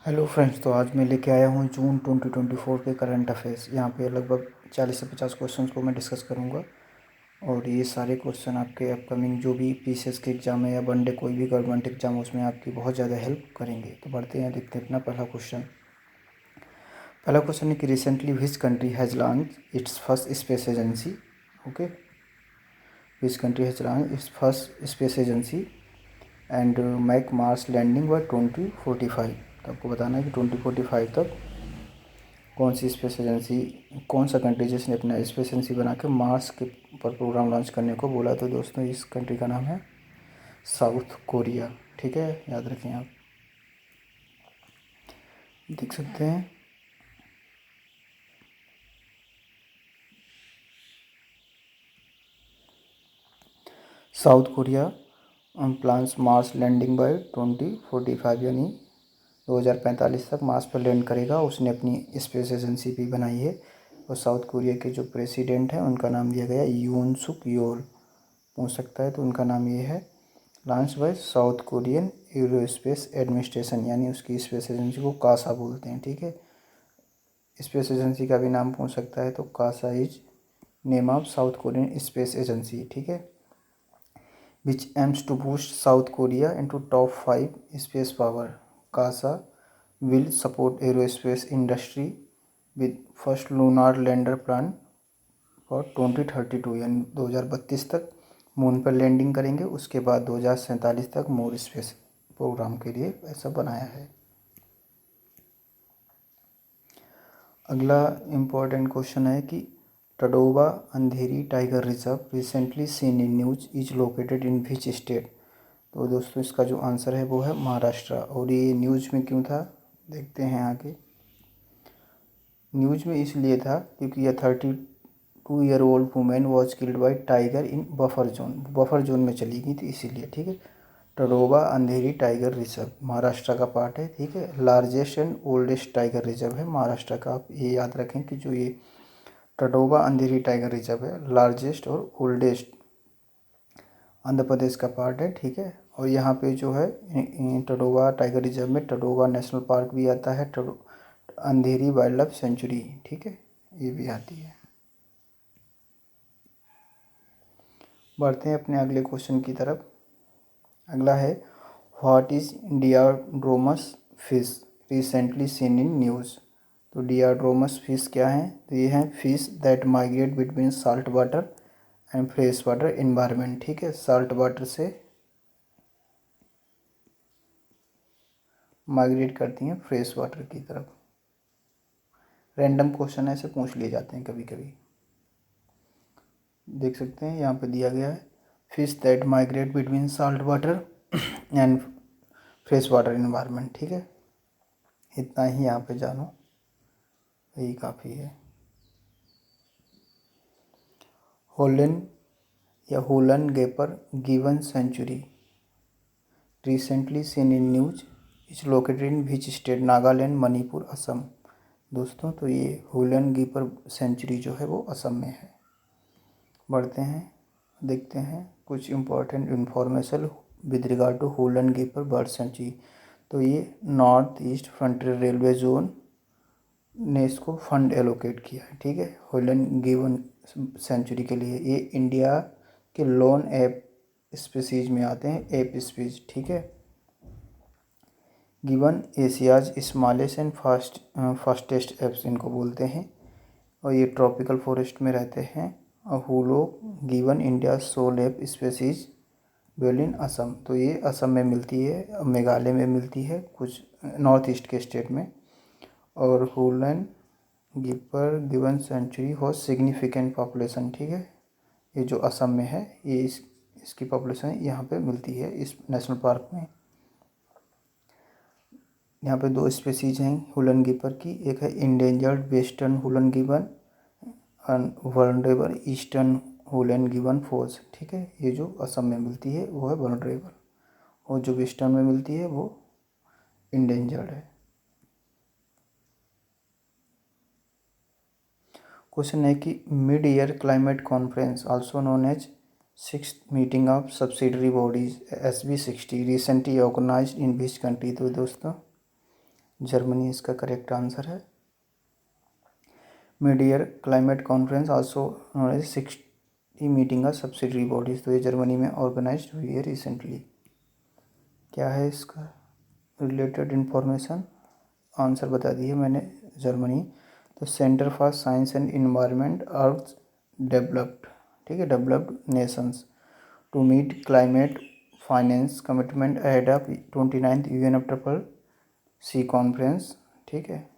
Hello friends, तो आज मैं लेके आया हूँ जून 2024 के करंट अफेयर्स। यहाँ पे लगभग 40 से 50 क्वेश्चंस को मैं डिस्कस करूँगा और ये सारे क्वेश्चन आपके अपकमिंग जो भी पीसीएस के एग्ज़ाम है या वनडे कोई भी गवर्नमेंट एग्ज़ाम उसमें आपकी बहुत ज़्यादा हेल्प करेंगे। तो बढ़ते हैं, देखते हैं अपना पहला क्वेश्चन है कि recently which country has launch its first space agency. Okay, which country has launch its first space agency and make Mars landing by 2045। तो आपको बताना है कि 2045 तक कौन सी स्पेस एजेंसी, कौन सा कंट्री जिसने अपना स्पेस एजेंसी बना के मार्स के पर प्रोग्राम लॉन्च करने को बोला। तो दोस्तों इस कंट्री का नाम है साउथ कोरिया। ठीक है, याद रखें आप। देख सकते हैं South Korea plans Mars landing by 2045, यानी 2045 तक मार्स पर लैंड करेगा। उसने अपनी स्पेस एजेंसी भी बनाई है और साउथ कोरिया के जो प्रेसिडेंट हैं उनका नाम दिया गया यून सुक योल। पूछ सकता है, तो उनका नाम ये है launch by south Korean aerospace administration, यानी उसकी स्पेस एजेंसी को कासा बोलते हैं। ठीक है, स्पेस एजेंसी का भी नाम पूछ सकता है, तो KASA is name of South Korean space agency. ठीक है, which aims to boost South Korea into top 5 space power. KASA will support aerospace industry with first lunar lander plan for 2032, यानी 2032 तक मून पर लैंडिंग करेंगे। उसके बाद 2047 तक more space programme के लिए ऐसा बनाया है। अगला इम्पोर्टेंट क्वेश्चन है कि Tadoba Andhari tiger reserve recently seen in news is located in which state. तो दोस्तों इसका जो आंसर है वो है महाराष्ट्र। और ये न्यूज़ में क्यों था, देखते हैं आगे। न्यूज़ में इसलिए था क्योंकि यह 32-year-old women was killed by tiger in buffer zone में चली गई थी, इसीलिए। ठीक है, टडोबा अंधेरी टाइगर रिजर्व महाराष्ट्र का पार्ट है। ठीक है, largest and oldest tiger reserve है महाराष्ट्र का। आप ये याद रखें कि जो ये टडोबा अंधेरी टाइगर रिजर्व है लार्जेस्ट और ओल्डेस्ट आंध्र प्रदेश का पार्ट है। ठीक है, और यहाँ पे जो है टडोबा टाइगर रिजर्व में टडोबा नेशनल पार्क भी आता है, अंधेरी वाइल्ड लाइफ सेंचुरी। ठीक है, ये भी आती है। बढ़ते हैं अपने अगले क्वेश्चन की तरफ। अगला है what is diadromous fish recently seen in news. तो डियाड्रोमस फिश क्या है, तो ये हैं fish that migrate between salt water and fresh water environment. ठीक है, साल्ट वाटर से माइग्रेट करती हैं फ्रेश वाटर की तरफ। रैंडम क्वेश्चन ऐसे पूछ लिए जाते हैं कभी कभी। देख सकते हैं यहाँ पे दिया गया है fish that migrate between salt water and fresh water environment. ठीक है, इतना ही यहाँ पे जानो, यही काफ़ी है। होलन या होलन गेपर गिवन sanctuary recently seen in news is located in which state, Nagaland, Manipur, Assam. दोस्तों तो ये होलन गेपर सेंचुरी जो है वो असम में है। बढ़ते हैं, देखते हैं कुछ important information with regard to Hollongapar bird sanctuary. तो ये north east frontier railway zone ने इसको फंड एलोकेट किया है। ठीक है, होलन गिवन सेंचुरी के लिए। ये इंडिया के लोन एप स्पीसीज में आते हैं, एप स्पीज। ठीक है, given Asia's smallest and fastest apps इनको बोलते हैं, और ये ट्रॉपिकल फॉरेस्ट में रहते हैं। हुलो गिवन India sole ape species well in Assam. तो ये असम में मिलती है, मेघालय में मिलती है, कुछ नॉर्थ ईस्ट के स्टेट में। और होलन गिपर गिवन सेंचुरी हो सिग्निफिकेंट पॉपुलेशन। ठीक है, ये जो असम में है ये इसकी पॉपुलेशन यहाँ पे मिलती है इस नेशनल पार्क में। यहाँ पे दो स्पीसीज हैं हुलन गिपर की, एक है endangered western Hulan given and vulnerable eastern Hulan given फोज। ठीक है, ये जो असम में मिलती है वो है वल्नरेबल, और जो वेस्टर्न में मिलती है वो इंडेंजर्ड है। क्वेश्चन है कि mid year climate conference also known as 6th meeting of subsidiary bodies SB60 recently organized in which country. तो दोस्तों जर्मनी इसका करेक्ट आंसर है। Mid year climate conference also known as 60 meeting of subsidiary bodies, तो ये Germany में organise हुई है recently. क्या है इसका रिलेटेड इन्फॉर्मेशन, आंसर बता दिए मैंने, जर्मनी। तो centre for science and environment urged developed, ठीक है, developed nations to meet climate finance commitment ahead of 29th UNFCCC conference, ठीक है।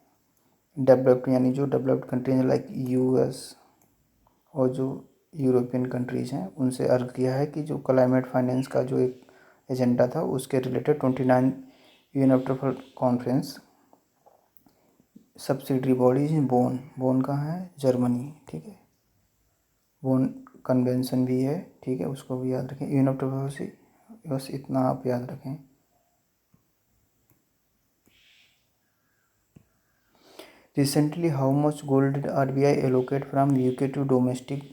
डेवलप्ड यानी जो डेवलप्ड कंट्रीज लाइक US और जो यूरोपियन कंट्रीज़ हैं उनसे अर्ज किया है कि जो क्लाइमेट फाइनेंस का जो एक एजेंडा था उसके related 29 UNFCCC conference subsidiary bodies in bone कहाँ है, जर्मनी, ठीक है। बोन कन्वेंशन भी है, ठीक है, उसको भी याद रखें। UNFCCC, बस इतना आप याद रखें। Recently, how much gold did RBI allocate from UK to domestic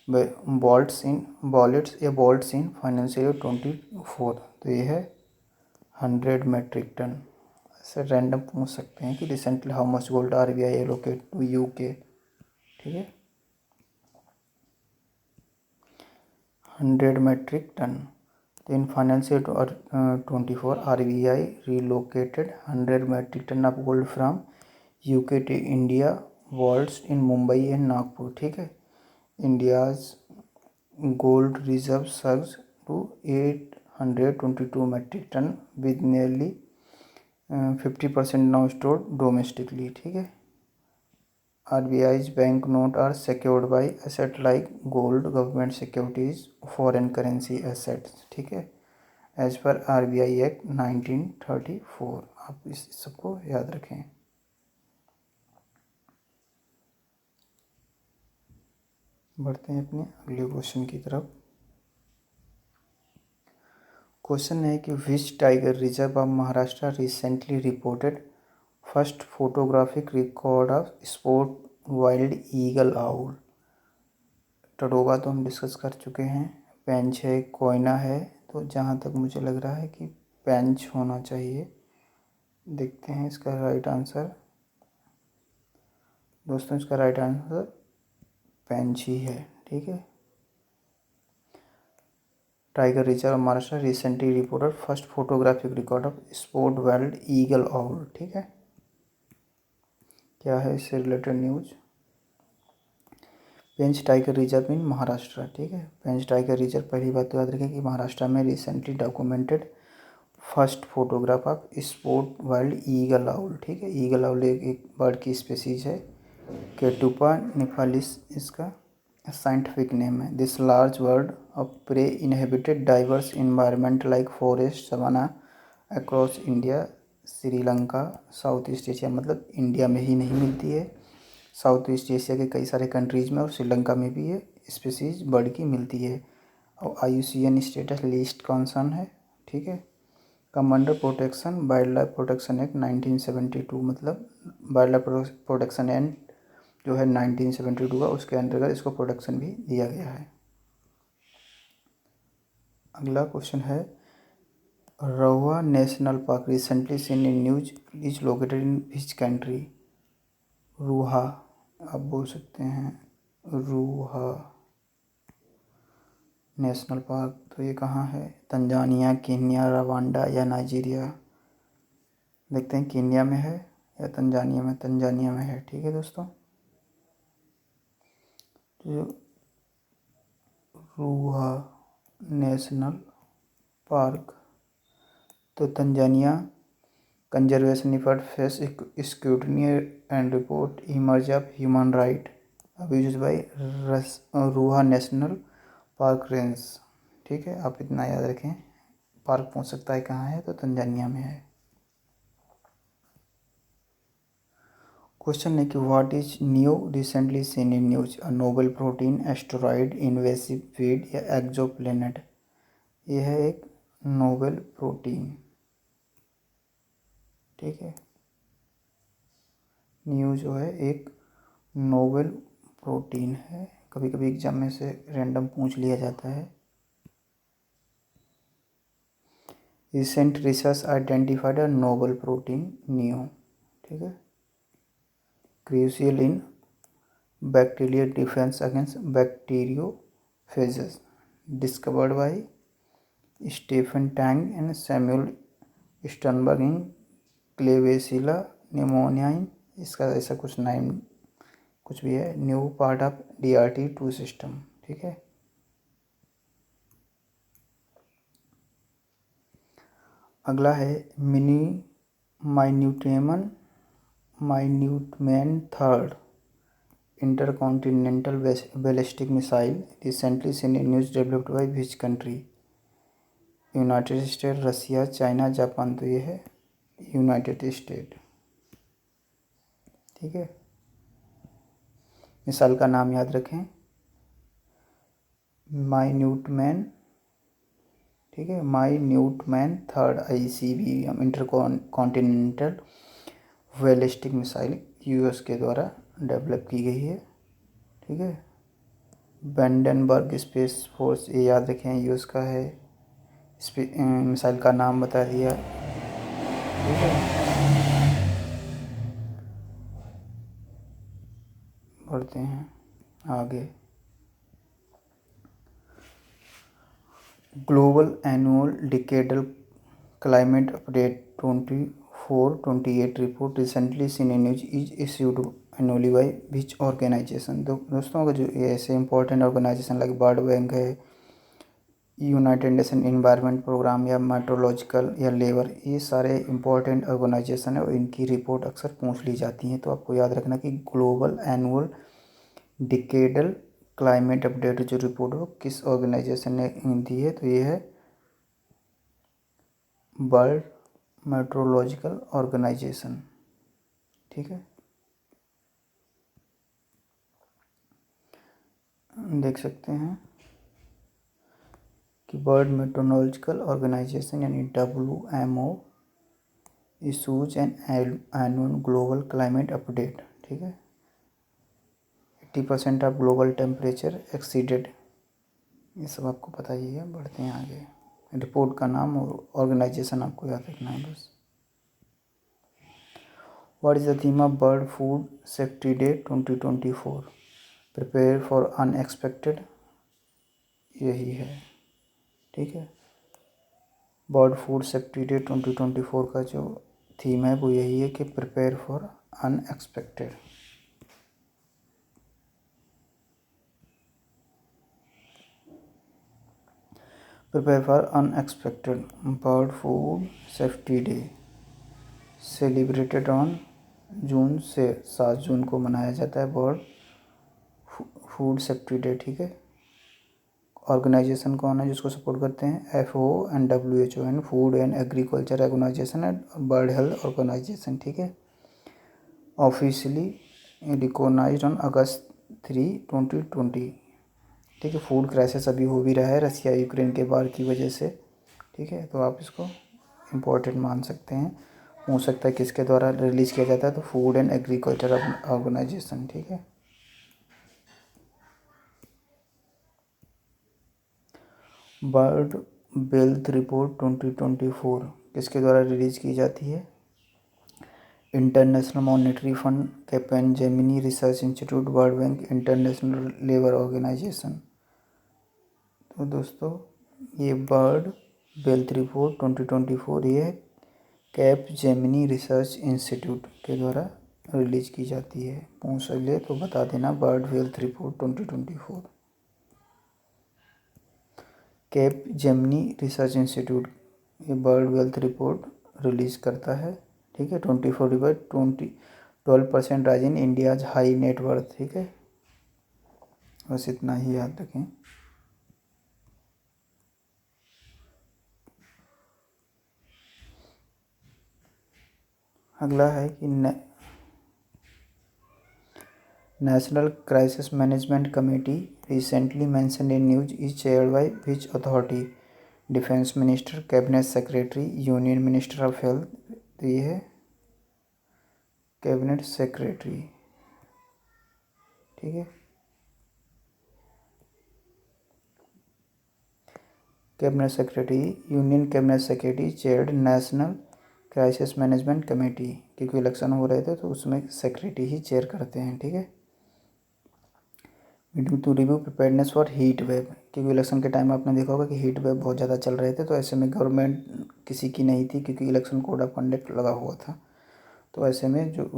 wallets in financial year 24? तो ये है 100 मेट्रिक टन। ऐसे रैंडम पूछ सकते हैं कि recently how much gold RBI allocate to UK, ठीक है, 100 मेट्रिक टन। तो in financial 24 RBI relocated 100 metric ton of gold from UK to India vaults in Mumbai and Nagpur, ठीक है। India's gold reserve surge to 822 metric ton with nearly 50% now stored domestically, ठीक है। RBI's bank note are secured by asset like gold, government securities, foreign currency assets, ठीक है, as per RBI act 1934। आप इस सबको याद रखें। बढ़ते हैं अपने अगले क्वेश्चन की तरफ। क्वेश्चन है कि which tiger reserve of Maharashtra recently reported first photographic record of sport wild eagle owl. Tadoba तो हम डिस्कस कर चुके हैं, पेंच है, कोयना है, तो जहाँ तक मुझे लग रहा है कि पेंच होना चाहिए। देखते हैं इसका राइट आंसर। दोस्तों इसका राइट आंसर पेंच ही है, ठीक है। Tiger reserve Maharashtra recently reported first photographic record of sport wild eagle owl, ठीक है। क्या है इससे related news, Pench tiger reserve in Maharashtra, ठीक है। पेंच टाइगर रिजर्व, पहली बात तो याद रखें कि महाराष्ट्र में recently documented first photograph of sport wild eagle owl, ठीक है। ईगल आउल एक बर्ड की स्पेसीज है, केटुपा निफालिस इसका साइंटिफिक नेम है। This large bird of prey inhabited diverse environment like forest savanna across India, Sri Lanka, south east Asia, मतलब इंडिया में ही नहीं मिलती है, साउथ ईस्ट एशिया के कई सारे कंट्रीज़ में और श्रीलंका में भी ये स्पीसीज बर्ड की मिलती है। और IUCN स्टेटस लिस्ट कॉन्सर्न है, ठीक है। Come under protection wild life protection act 1972, मतलब वाइल्ड लाइफ प्रोटेक्शन एक्ट जो है 1972 का, उसके अंतर्गत इसको प्रोटेक्शन भी दिया गया है। अगला क्वेश्चन है Ruaha national park recently seen in news is located in which country. Ruaha आप बोल सकते हैं, रूहा नेशनल पार्क, तो ये कहाँ है, तंजानिया, केन्या, रवांडा या नाइजीरिया। देखते हैं केन्या में है या तंजानिया में, तंजानिया में है, ठीक है दोस्तों। तो रूहा नेशनल पार्क, तो Tanzania conservation effort face scrutiny and report emerge of human right abuse by Ruaha national park range, ठीक है। आप इतना याद रखें, पार्क पहुंच सकता है कहाँ है, तो तंजानिया में है। क्वेश्चन है कि what is new recently seen in news, a novel protein, asteroid, invasive weed या एक्सोप्लैनेट। यह है एक नोबल प्रोटीन, ठीक है। न्यू जो है एक नोबल प्रोटीन है, कभी कभी एग्जाम में से रैंडम पूछ लिया जाता है। Recent research identified a novel protein new, ठीक है। Crucial in bacterial defence against bacteriophages, discovered by Stephen Tang and Samuel Sternberg in Klebsiella pneumoniae. इसका ऐसा कुछ नाम कुछ भी है। New part of DRT-2 system, ठीक है। अगला है Minuteman third intercontinental ballistic missile recently seen in news developed by which country? United State, Russia, China, Japan. तो ये है यूनाइटेड स्टेट, ठीक है। मिसाइल का नाम याद रखें, माइन्यूटमैन, ठीक है। Minuteman third ICBM intercontinental ballistic missile US के द्वारा डेवलप की गई है, ठीक है। बैंडेनबर्ग स्पेस फोर्स, ये याद रखें US का है। मिसाइल का नाम बता दिया, ठीक है। बढ़ते हैं आगे। Global annual decadal climate update 24-28 report recently seen in news is issued annually by which organization? तो दोस्तों अगर जो ये ऐसे important organization like world bank है, यूनाइटेड नेशन इन्वायरमेंट प्रोग्राम या मेट्रोलॉजिकल या लेबर, ये सारे इंपॉर्टेंट ऑर्गेनाइजेशन है और इनकी रिपोर्ट अक्सर पूछ ली जाती हैं। तो आपको याद रखना कि global annual decadal climate update जो रिपोर्ट हो किस ऑर्गेनाइजेशन ने दी है? तो ये है वर्ल्ड मेट्रोलॉजिकल ऑर्गेनाइजेशन, ठीक है। देख सकते हैं कि वर्ल्ड मेट्रोलॉजिकल ऑर्गेनाइजेशन यानी WMO issues an annual global climate update, ठीक है। 80% ऑफ ग्लोबल टेम्परेचर एक्सीडेड, ये सब आपको पता ही है। बढ़ते हैं आगे। रिपोर्ट का नाम और ऑर्गेनाइजेशन आपको याद रखना है बस। What is the theme of bird food safety day 2024? Prepare for unexpected, यही है, ठीक है। बर्ड फूड सेफ्टी डे 2024 का जो थीम है वो यही है कि prepare for unexpected. Prepare for unexpected bird food safety day celebrated on June से 7 जून को मनाया जाता है बर्ड फूड सेफ्टी डे, ठीक है। ऑर्गेनाइजेशन कौन है जिसको सपोर्ट करते हैं? FAO and WHO and food and agriculture organization and world health organization, ठीक है। ऑफिशियली रिकॉग्नाइज्ड ऑन अगस्त 3, 2020, ठीक है। फूड क्राइसिस अभी हो भी रहा है रसिया यूक्रेन के वार की वजह से, ठीक है। तो आप इसको इम्पोर्टेंट मान सकते हैं। हो सकता है किसके द्वारा रिलीज़ किया जाता है? तो फूड एंड एग्रीकल्चर ऑर्गेनाइजेशन, ठीक है। बर्ड वेल्थ रिपोर्ट 2024 किसके द्वारा रिलीज़ की जाती है? International Monetary Fund, Capgemini Research Institute, World Bank, International Labour Organization. तो दोस्तों ये बर्ड वेल्थ रिपोर्ट 2024 ये कैपजेमिनी रिसर्च इंस्टीट्यूट के द्वारा रिलीज की जाती है। पूछ ले तो बता देना bird wealth report 2024। Capgemini research institute ये बर्ड वेल्थ रिपोर्ट रिलीज़ करता है, ठीक है। 12% rise in India's high net worth, ठीक है। बस इतना ही याद रखें। अगला है कि national crisis management committee recently mentioned in news is chaired by which authority? Defence minister, cabinet secretary, union minister of health. तो ये है कैबिनेट सेक्रेटरी, ठीक है। Cabinet secretary, union cabinet secretary chaired national crisis management committee, क्योंकि election हो रहे थे तो उसमें सेक्रेटरी ही चेयर करते हैं, ठीक है। Meeting to review preparedness for heat wave, क्योंकि इलेक्शन के टाइम आपने देखा होगा कि हीट वेव बहुत ज़्यादा चल रहे थे, तो ऐसे में गवर्नमेंट किसी की नहीं थी क्योंकि इलेक्शन कोड ऑफ कंडक्ट लगा हुआ था। तो ऐसे में जो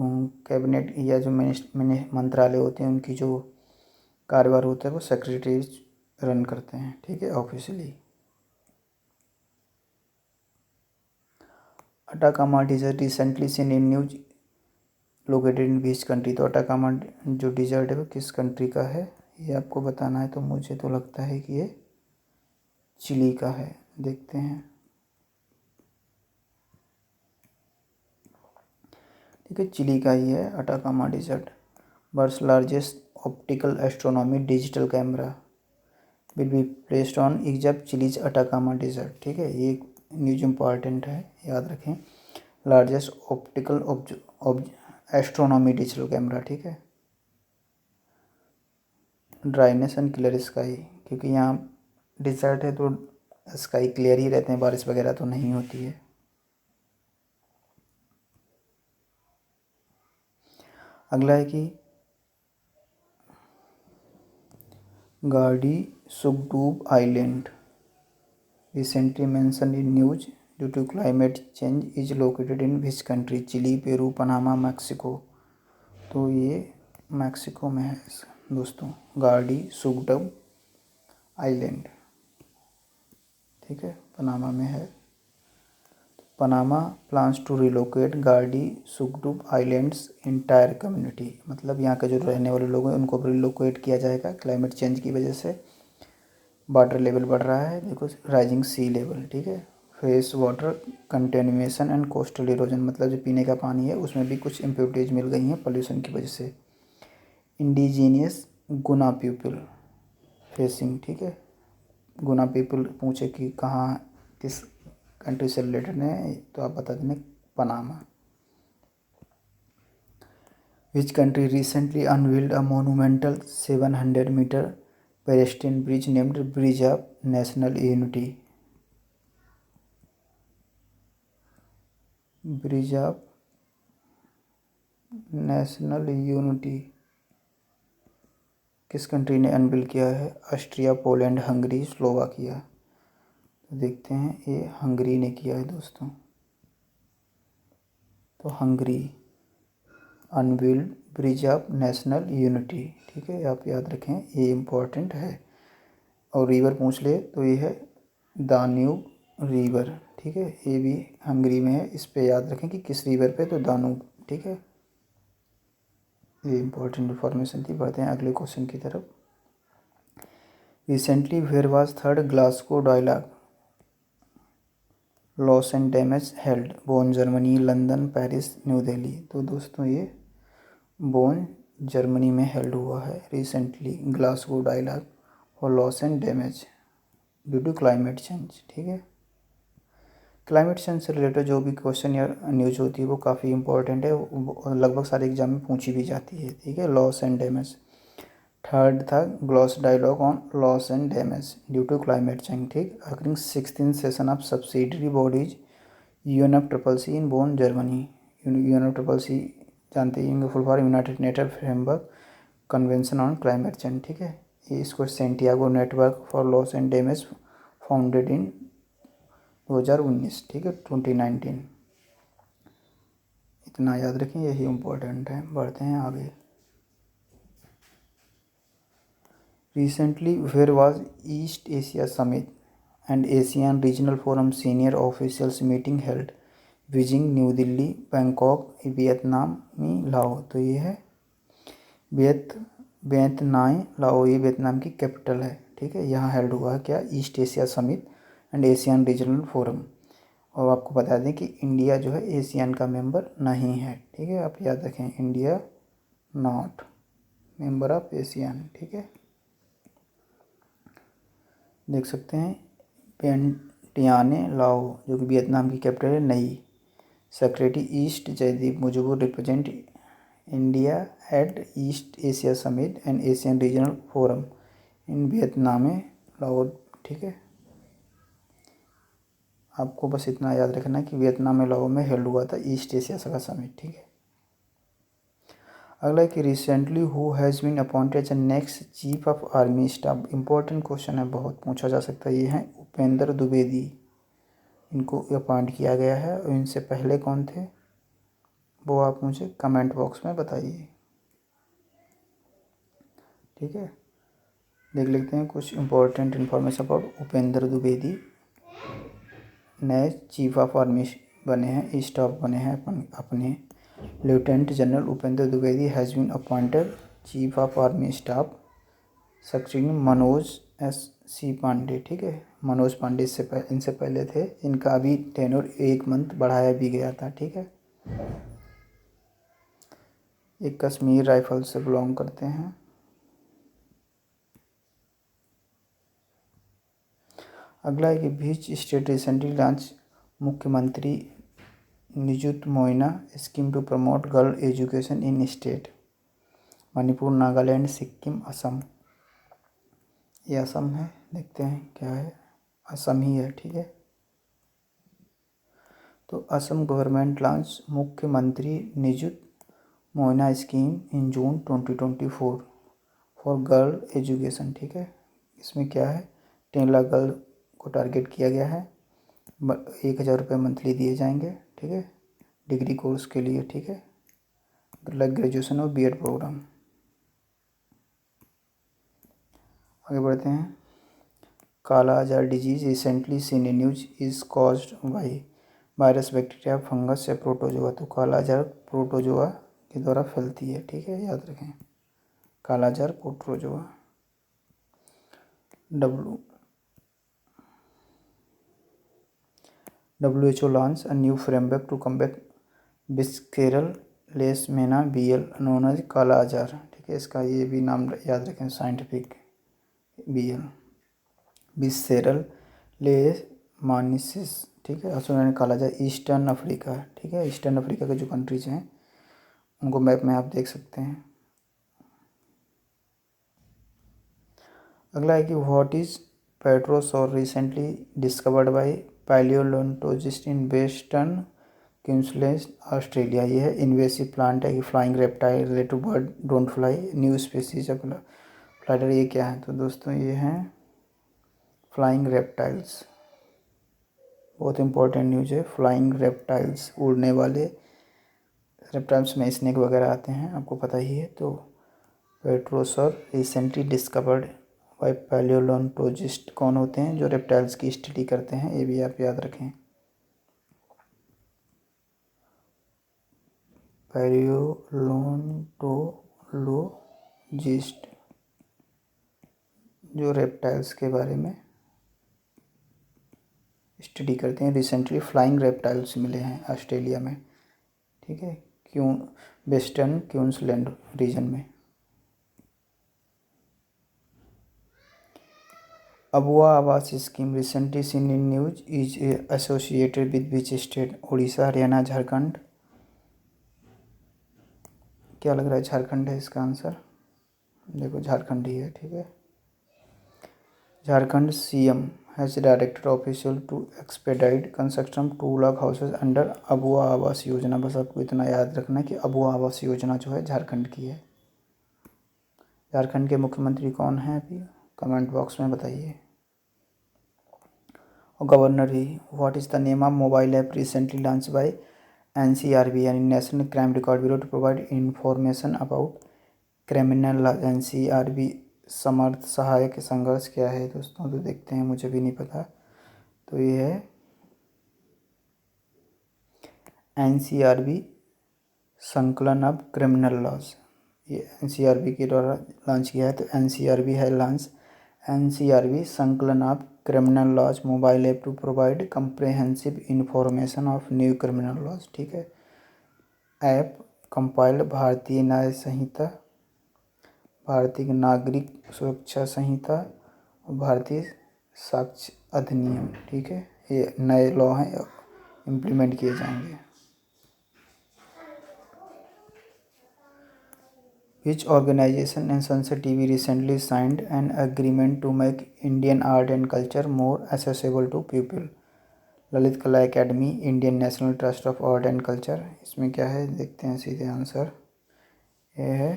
कैबिनेट या जो मंत्रालय होते हैं उनकी जो कार्यभार होता है वो सेक्रेटरी रन करते हैं, ठीक है, officially. Atacama desert recently seen in news located in which country, तो अटाकामा जो डिजर्ट है वो किस कंट्री का है ये आपको बताना है। तो मुझे तो लगता है कि ये चिली का है, देखते हैं, ठीक है, चिली का ही है Atacama desert. World's largest optical astronomy digital camera will be placed on Egypt Chile's Atacama desert, ठीक है, ये न्यूज इम्पॉर्टेंट है, याद रखें। Largest optical astronomy digital camera, ठीक है। ड्राइनेस एंड क्लियर स्काई, क्योंकि यहाँ डिजर्ट है तो स्काई क्लियर ही रहते हैं, बारिश वगैरह तो नहीं होती है। अगला है कि Gardi Sugdub island recently mention in news due to climate change is located in which country, Chile, Peru, Panama, Mexico, तो ये मैक्सिको में है दोस्तों, गार्डी सुगडूब आइलैंड, ठीक है, पनामा में है। Panama plans to relocate Gardi Sugdub islands entire community, मतलब यहाँ के जो रहने वाले लोग हैं उनको रिलोकेट किया जाएगा क्लाइमेट चेंज की वजह से। वाटर लेवल बढ़ रहा है, देखो, राइजिंग सी लेवल, ठीक है। Fresh water contamination and coastal erosion, मतलब जो पीने का पानी है उसमें भी कुछ इम्प्योरिटीज मिल गई हैं पॉल्यूशन की वजह से। इंडिजीनियस गुना पीपल फेसिंग, ठीक है, गुना पीपल पूछे कि कहाँ किस कंट्री से रिलेटेड है, तो आप बता देना Panama. Which country recently unveiled a monumental 700 metre pedestrian bridge named bridge of national unity, bridge of national unity किस कंट्री ने अनवील किया है? ऑस्ट्रिया, पोलैंड, हंगरी, स्लोवाकिया, तो देखते हैं, ये हंगरी ने किया है दोस्तों, तो Hungary unveiled bridge of national unity, ठीक है, आप याद रखें, ये इम्पोर्टेंट है। और रिवर पूछ ले तो ये है दान्यूब रिवर, ठीक है, ये भी हंगरी में है, इस पे याद रखें कि किस रिवर पे, तो दानूब, ठीक है, ये इम्पोर्टेंट इन्फॉर्मेशन थी। बढ़ते हैं अगले क्वेश्चन की तरफ। Recently where was third Glasgow dialogue loss and damage held, Bonn Germany, London, Paris, New Delhi, तो दोस्तों ये बोन जर्मनी में हेल्ड हुआ है रिसेंटली ग्लासगो डायलॉग और loss and damage due to climate change, ठीक है। क्लाइमेट चेंज से रिलेटेड जो भी क्वेश्चन या न्यूज होती है वो काफ़ी इंपॉर्टेंट है, लगभग सारे एग्जाम में पूछी भी जाती है, ठीक है। लॉस एंड डैमेज, थर्ड था Glasgow dialogue on loss and damage due to climate change, ठीक, occurring 16th session of subsidiary bodies UNFCCC in Bonn Germany. UNFCCC जानते ही होंगे full form United Nation Framework Convention on Climate change, ठीक है। ये इसको Santiago network for loss and damage founded in 2019, ठीक है, 2019, इतना याद रखें, यही इम्पोर्टेंट है। बढ़ते हैं आगे। Recently where was East Asia Summit and Asian Regional Forum senior officials meeting held Beijing, New Delhi, Bangkok, Vietnamese Lao, तो ये है वियतनाम लाओ, ये वियतनाम की कैपिटल है, ठीक है। यहाँ हेल्ड हुआ है क्या? East Asia Summit and Asian Regional forum. और आपको बता दें कि इंडिया जो है एशियन का मेंबर नहीं है, ठीक है, आप याद रखें, India not member of Asian, ठीक है। देख सकते हैं वियंटियाने लाओ जो कि वियतनाम की कैपिटल है, नई सेक्रेटरी ईस्ट जयदीप मुजुबू represent India at East Asia Summit and Asian Regional Forum in Vietnam Lao, ठीक है। आपको बस इतना याद रखना कि वियतनाम में लाओ में हेल्ड हुआ था ईस्ट एशिया का समिट, ठीक है। अगला है कि recently who has been appointed as next chief of army staff. Important question है, बहुत पूछा जा सकता है। ये हैं उपेंद्र द्विवेदी, इनको अपॉइंट किया गया है। और इनसे पहले कौन थे वो आप मुझे कमेंट बॉक्स में बताइए, ठीक है। देख लेते हैं कुछ important information about Upendra Dwivedi. नए चीफ ऑफ आर्मी बने हैं, स्टाफ बने हैं अपने। Lieutenant general Upendra Dwivedi has been appointed chief of army staff succeeding Manoj S C Pande, ठीक है। मनोज पांडे इनसे पहले थे। इनका अभी टेन्योर 1 मंथ बढ़ाया भी गया था, ठीक है। ये कश्मीर राइफल से बिलोंग करते हैं। अगला है कि बीच state recently launch Mukhyamantri Nijut Moina scheme to promote girl education in state. Manipur, Nagaland, Sikkim, Assam. ये असम है, देखते हैं क्या है। असम ही है, ठीक है। तो Assam government launch Mukhyamantri Nijut Moina scheme in June 2024 for girl education, ठीक है। इसमें क्या है, 10 लाख गर्ल को टारगेट किया गया है। 1,000 रुपये मंथली दिए जाएंगे, ठीक है, डिग्री कोर्स के लिए, ठीक है, लाइक ग्रेजुएशन और बीएड प्रोग्राम। आगे बढ़ते हैं। काला आजार disease recently seen in news is caused by virus, bacteria, fungus या प्रोटोजोआ। तो काला आजार प्रोटोजोआ के द्वारा फैलती है, ठीक है, याद रखें। Kala azar protozoa. WHO launch a new framework to combat visceral leishmaniasis BL known as kala azar, ठीक है। इसका ये भी नाम याद रखें, साइंटिफिक BL बिस्केरल लेशमानिसिस, ठीक है। असुरन काला आजार ईस्टर्न अफ्रीका, ठीक है। ईस्टर्न अफ्रीका के जो कंट्रीज हैं उनको मैप में आप देख सकते हैं। अगला है कि what is pterosaur recently discovered by palaeontologist in western Queensland, Australia. ये है इन्वेसिव प्लांट है कि flying reptile related to bird don't fly new species of flighter. ये क्या है, तो दोस्तों ये हैं फ्लाइंग रेप्टाइल्स। बहुत इंपॉर्टेंट न्यूज है, फ्लाइंग रेप्टाइल्स, उड़ने वाले रेप्टाइल्स में स्नेक वगैरह आते हैं, आपको पता ही है। तो पेट्रोसॉर रिसेंटली डिस्कवर्ड बाय पैलियोलॉन्टोलॉजिस्ट कौन होते हैं, जो रेप्टाइल्स की स्टडी करते हैं, ये भी आप याद रखें। पैलियोलॉन्टोलॉजिस्ट जो रेप्टाइल्स के बारे में स्टडी करते हैं। रिसेंटली फ्लाइंग रेप्टाइल्स मिले हैं ऑस्ट्रेलिया में, ठीक है, क्यों वेस्टर्न क्वींसलैंड रीजन में। अबुआ आवास scheme recently seen in news is associated with which state. Orissa, Haryana, Jharkhand. क्या लग रहा है, झारखंड है इसका आंसर। देखो झारखंड ही है, ठीक है। Jharkhand CM has directed official to expedite construction 2 lakh houses under Abua Awas Yojana. बस आपको इतना याद रखना है कि अबुआ आवास योजना जो है झारखंड की है। झारखंड के मुख्यमंत्री कौन हैं अभी, कमेंट बॉक्स में बताइए। और गवर्नर ही। What is the name of mobile app recently launch by NCRB यानी national crime record bureau to provide information about criminal. NCRB Samarth Sahayak Sangharsh क्या है दोस्तों, तो देखते हैं, मुझे भी नहीं पता। तो ये है NCRB Sankalan of criminal laws. ये NCRB के द्वारा लॉन्च किया है। तो NCRB है launch NCRB Sankalan of criminal laws mobile app to provide comprehensive information of new criminal laws, ठीक है। ऐप कंपाइल्ड भारतीय न्याय संहिता, भारतीय नागरिक सुरक्षा संहिता और भारतीय साक्ष्य अधिनियम, ठीक है। ये नए लॉ हैं, इम्प्लीमेंट किए जाएंगे। Which organization and Sunset TV recently signed an agreement to make Indian art and culture more accessible to people? Lalit Kala academy, Indian National Trust of Art and Culture. इसमें क्या है देखते हैं सीधे आंसर। ये है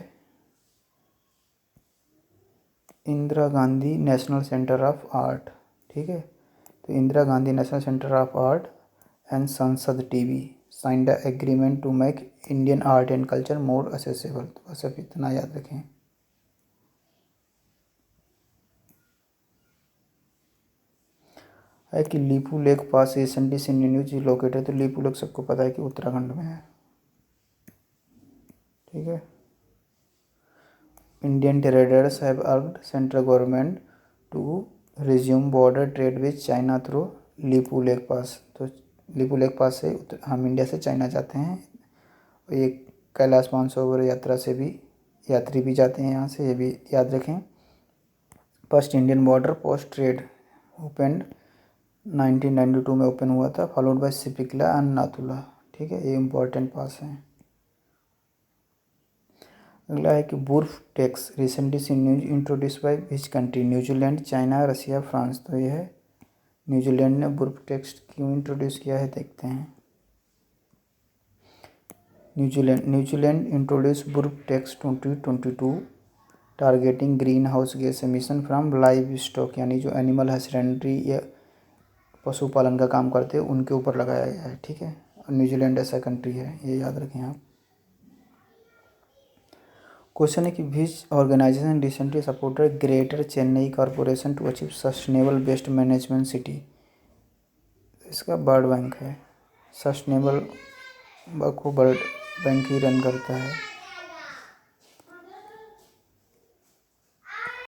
Indira Gandhi National Centre of Art. ठीक है, तो Indira Gandhi National Centre of Art and Sansad TV signed the agreement to make Indian art and culture more accessible. तो बस अब इतना याद रखें। है कि Lipulekh pass recently seen news located. तो लीपू लेक सबको पता है कि उत्तराखंड में है। ठीक है, Indian traders have urged central government to resume border trade with China through Lipulekh pass. तो लीपू लेक पास से हम इंडिया से चाइना जाते हैं। और ये कैलाश मानसरोवर यात्रा से भी यात्री भी जाते हैं यहाँ से, ये भी याद रखें। First Indian border post trade open 1992 में ओपन हुआ था, followed by Shipkila and Nathula. ठीक है, ये इम्पोर्टेंट पास है। अगला है कि burp tax recently see news introduce by which country, New Zealand, China, Russia, France. तो ये है न्यूजीलैंड ने बुर्फ टैक्स क्यों इंट्रोड्यूस किया है देखते हैं। New Zealand introduce burp tax 2022 targeting greenhouse gas emission from livestock, यानी जो एनिमल हस्बेंड्री या पशुपालन का काम करते हैं उनके ऊपर लगाया गया है। ठीक है, और न्यूजीलैंड ऐसा कंट्री है, ये याद रखें आप। क्वेश्चन है कि which organisation recently supported Greater Chennai Corporation to achieve sustainable waste management city. इसका वर्ल्ड बैंक है। सस्टेनेबल को वर्ल्ड बैंक ही रन करता है।